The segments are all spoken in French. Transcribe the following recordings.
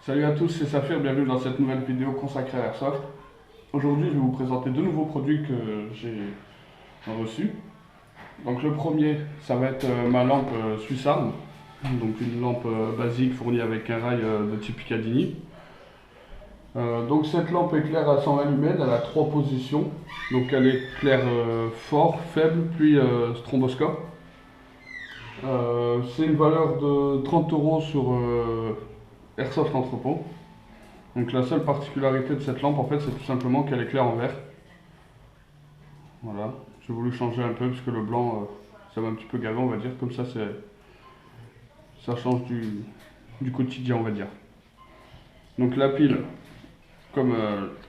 Salut à tous, c'est Saphir, bienvenue dans cette nouvelle vidéo consacrée à Airsoft. Aujourd'hui, je vais vous présenter deux nouveaux produits que j'ai reçus. Donc le premier, ça va être ma lampe Swiss Arm, donc une lampe basique fournie avec un rail de type Picatinny. Donc cette lampe éclaire à 120 lumens, elle a trois positions. Donc elle éclaire fort, faible, puis stromboscope. C'est une valeur de 30 € sur Airsoft Entrepôt. Donc la seule particularité de cette lampe en fait c'est tout simplement qu'elle éclaire en vert. Voilà, j'ai voulu changer un peu parce que le blanc ça m'a un petit peu gavé on va dire, comme ça ça change du quotidien on va dire. Donc la pile, comme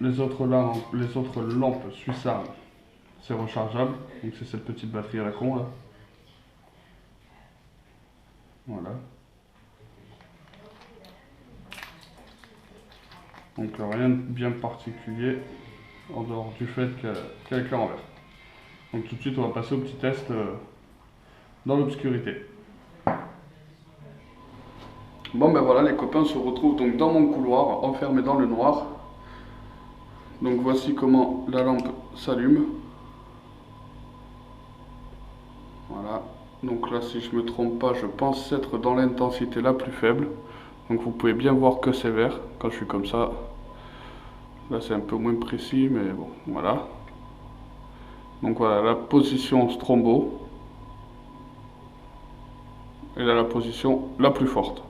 les autres lampes Swiss Arm, c'est rechargeable, donc c'est cette petite batterie à la con là. Voilà. Donc rien de bien particulier en dehors du fait qu'elle éclaire en vert. Donc tout de suite on va passer au petit test dans l'obscurité. Bon ben voilà les copains, on se retrouve donc dans mon couloir, enfermé dans le noir. Donc voici comment la lampe s'allume. Voilà. Donc là si je me trompe pas, je pense être dans l'intensité la plus faible. Donc vous pouvez bien voir que c'est vert quand je suis comme ça. Là c'est un peu moins précis mais bon voilà. Donc voilà la position strombo. Et là la position la plus forte.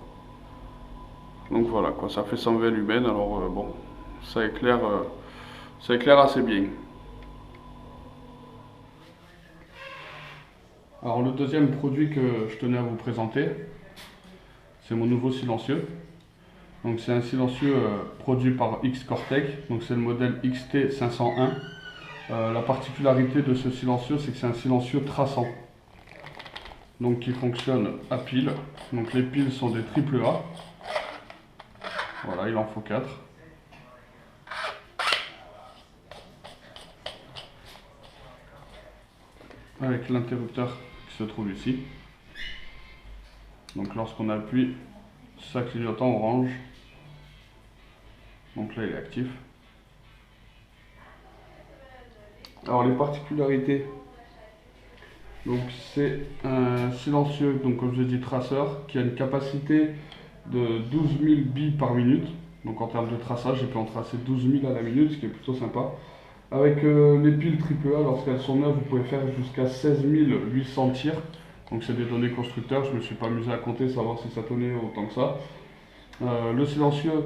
Donc voilà quoi, ça fait 120 lumens, alors bon, ça éclaire assez bien. Alors le deuxième produit que je tenais à vous présenter, c'est mon nouveau silencieux. Donc c'est un silencieux produit par X-Cortec, donc c'est le modèle XT501. La particularité de ce silencieux, c'est que c'est un silencieux traçant. Donc qui fonctionne à pile. Donc les piles sont des AAA. Voilà, il en faut 4. Avec l'interrupteur qui se trouve ici. Donc lorsqu'on appuie, ça clignote en orange. Donc là il est actif. Alors les particularités, donc c'est un silencieux, donc comme je dis traceur, qui a une capacité de 12 000 billes par minute. Donc en termes de traçage, j'ai pu en tracer 12 000 à la minute, ce qui est plutôt sympa. Avec les piles AAA, lorsqu'elles sont neuves, vous pouvez faire jusqu'à 16 800 tirs. Donc c'est des données constructeurs, je ne me suis pas amusé à compter, savoir si ça tenait autant que ça. Le silencieux,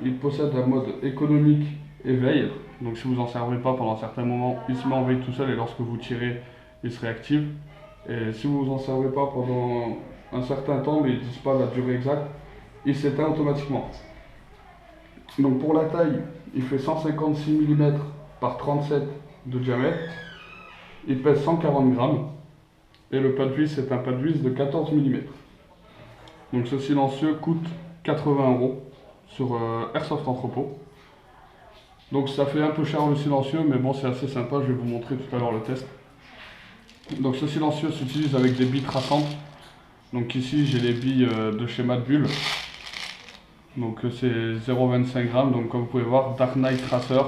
il possède un mode économique éveil. Donc si vous n'en servez pas pendant certains moments, il se met en veille tout seul et lorsque vous tirez, il se réactive. Et si vous n'en servez pas pendant un certain temps, mais ils ne disent pas la durée exacte, il s'éteint automatiquement. Donc pour la taille, il fait 156 mm par 37 de diamètre. Il pèse 140 grammes. Et le pas de vis, c'est un pas de vis de 14 mm. Donc ce silencieux coûte 80 € sur Airsoft Entrepôt. Donc ça fait un peu cher le silencieux, mais bon c'est assez sympa, je vais vous montrer tout à l'heure le test. Donc ce silencieux s'utilise avec des billes traçantes. Donc ici j'ai les billes de chez Madbull. Donc c'est 0,25 g, donc comme vous pouvez voir, Dark Knight Tracer.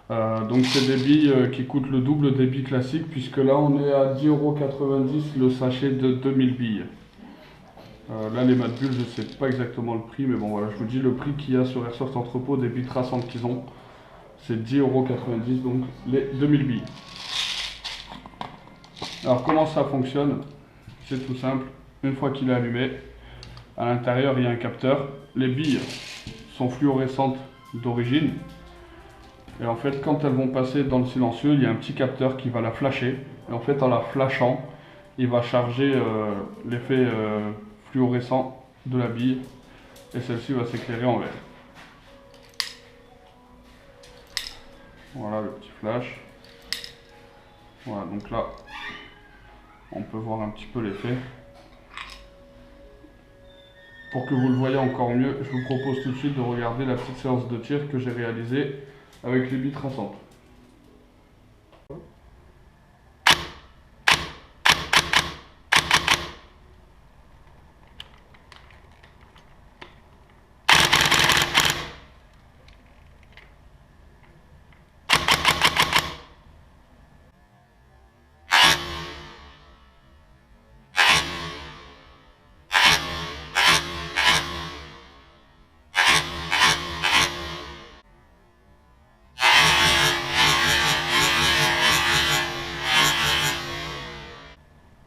Donc c'est des billes qui coûtent le double des billes classiques, puisque là on est à 10,90 € le sachet de 2000 billes. Là les Madbull, je ne sais pas exactement le prix, mais bon voilà, je vous dis le prix qu'il y a sur Airsoft Entrepôt des billes traçantes qu'ils ont, c'est 10,90 €, donc les 2000 billes. Alors comment ça fonctionne? C'est tout simple, une fois qu'il est allumé, à l'intérieur il y a un capteur. Les billes sont fluorescentes d'origine. Et en fait, quand elles vont passer dans le silencieux, il y a un petit capteur qui va la flasher. Et en fait, en la flashant, il va charger l'effet fluorescent de la bille. Et celle-ci va s'éclairer en vert. Voilà le petit flash. Voilà, donc là, on peut voir un petit peu l'effet. Pour que vous le voyez encore mieux, je vous propose tout de suite de regarder la petite séance de tir que j'ai réalisée avec les billes traçantes.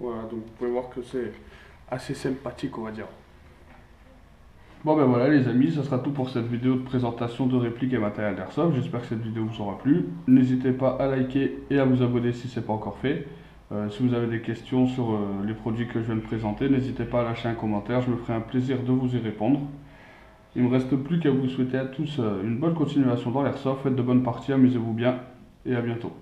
Voilà, donc vous pouvez voir que c'est assez sympathique, on va dire. Bon ben voilà les amis, ça sera tout pour cette vidéo de présentation de répliques et matériel d'airsoft. J'espère que cette vidéo vous aura plu. N'hésitez pas à liker et à vous abonner si ce n'est pas encore fait. Si vous avez des questions sur les produits que je viens de présenter, n'hésitez pas à lâcher un commentaire, je me ferai un plaisir de vous y répondre. Il ne me reste plus qu'à vous souhaiter à tous une bonne continuation dans l'airsoft, faites de bonnes parties, amusez-vous bien et à bientôt.